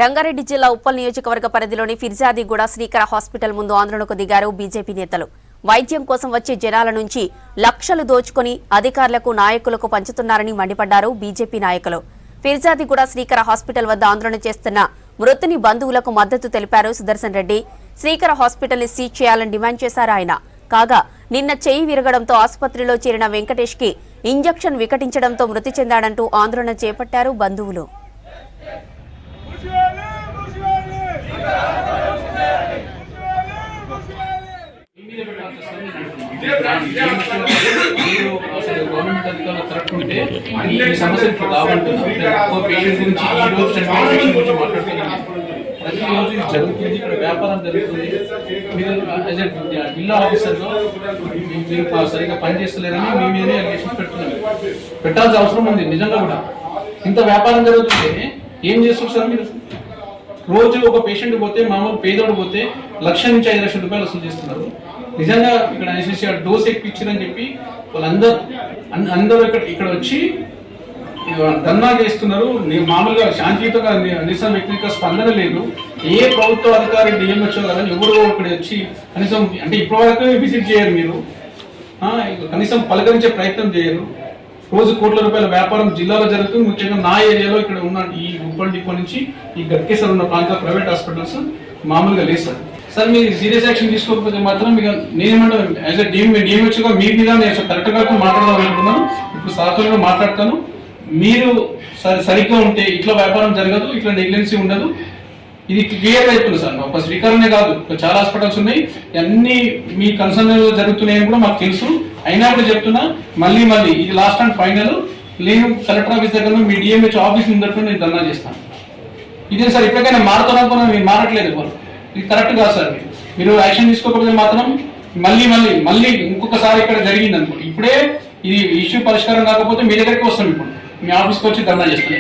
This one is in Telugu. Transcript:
రంగారెడ్డి జిల్లా ఉప్పల్ నియోజకవర్గ పరిధిలోని ఫిర్జాదిగూడ శ్రీకర హాస్పిటల్ ముందు ఆందోళనకు దిగారు బీజేపీ నేతలు. వైద్యం కోసం వచ్చే జనాల నుంచి లక్షలు దోచుకుని అధికారులకు నాయకులకు పంచుతున్నారని మండిపడ్డారు బీజేపీ నాయకులు. ఫిర్జాదిగూడ శ్రీకర హాస్పిటల్ వద్ద ఆందోళన చేస్తున్న మృతుని బంధువులకు మద్దతు తెలిపారు సుదర్శన్ రెడ్డి. శ్రీకర హాస్పిటల్ ని సీజ్ చేయాలని డిమాండ్ చేశారు ఆయన. కాగా నిన్న చెయ్యి విరగడంతో ఆసుపత్రిలో చేరిన వెంకటేష్ కి ఇంజెక్షన్ వికటించడంతో మృతి చెందాడంటూ ఆందోళన చేపట్టారు బంధువులు. గవర్నమెంట్ అధికారులు కరెక్ట్ ఉంటే ఈ సమస్యలు కావాలంటున్నారు. పేషెంట్ గురించి ఈ రోజు చనిపోయిన పేషెంట్ గురించి మాట్లాడుతున్నాను. ప్రతిరోజు ఇది జరుగుతుంది, ఇక్కడ వ్యాపారం జరుగుతుంది. మీరు యాజ్ ఎ జిల్లా ఆఫీసర్లో మీరు సరిగ్గా పనిచేస్తలేరని మీ మీదనే అలిగేషన్స్ పెడుతున్నారు. పెట్టాల్సిన అవసరం ఉంది నిజంగా కూడా. ఇంత వ్యాపారం జరుగుతుంటే ఏం చేస్తారు సార్ మీరు? రోజు ఒక పేషెంట్ పోతే, మామూలు పేదోడు పోతే 1,00,000 నుంచి 5 లక్షల రూపాయలు వసూలు చేస్తున్నారు. నిజంగా ఇక్కడ ఎస్ఎస్సీ డోస్ ఎక్కించారని చెప్పి వాళ్ళందరూ ఇక్కడ వచ్చి ధర్నా చేస్తున్నారు. మామూలుగా శాంతియుతంగా నిరసన వ్యక్తిగత స్పందన లేదు. ఏ ప్రభుత్వ అధికారి డిఎంహెచ్ఓ కానీ ఎవరు ఇక్కడ వచ్చి కనీసం అంటే ఇప్పటివరకు విజిట్ చేయరు. మీరు కనీసం పలకరించే ప్రయత్నం చేయరు. రోజు కోట్ల రూపాయల వ్యాపారం జిల్లాలో జరుగుతుంది. ముఖ్యంగా నా ఏరియాలో ఇక్కడ ఉన్న ఈ ఉప్పల్ డిపో నుంచి ఈ గట్కేశ్వర ఉన్న ప్రాంత ప్రైవేట్ హాస్పిటల్స్ మామూలుగా లేదు సార్. సార్ మీరు సీరియస్ యాక్షన్ తీసుకోకపోతే మాత్రం మీకు నేనేమంటాను, యాజ్ ఎ డిఎంహెచ్ఓగా మీ మీద నేను కరెక్ట్గా మాట్లాడదాం అనుకున్నాను. ఇప్పుడు సార్తో మాట్లాడతాను. మీరు సరిగ్గా ఉంటే ఇట్లా వ్యాపారం జరగదు, ఇట్లా నెగ్లెన్సీ ఉండదు. ఇది క్లియర్గా చెప్తుంది సార్. ఒక శ్రీకారమే కాదు, చాలా హాస్పిటల్స్ ఉన్నాయి, అన్ని మీ కన్సర్న్ జరుగుతున్నాయని కూడా మాకు తెలుసు. అయినా కూడా చెప్తున్నా, మళ్ళీ ఇది లాస్ట్ అండ్ ఫైనల్. నేను కలెక్టర్ ఆఫీస్ దగ్గర మీ డిఎంహెచ్ ఆఫీస్ ముందట్టు నేను ధర్నా చేస్తాను. ఇదే సార్, ఇప్పటికైనా మారుతారనుకున్నా మీరు మారట్లేదు. ఇది కరెక్ట్ కాదు సార్. మీరు యాక్షన్ తీసుకోకపోతే మాత్రం మళ్ళీ ఇంకొకసారి ఇక్కడ జరిగింది అనుకో. ఇప్పుడే ఇది ఇష్యూ పరిష్కారం కాకపోతే మీ దగ్గరికి వస్తాం. ఇప్పుడు మీ ఆఫీస్కి వచ్చి ధర్నా చేస్తాను.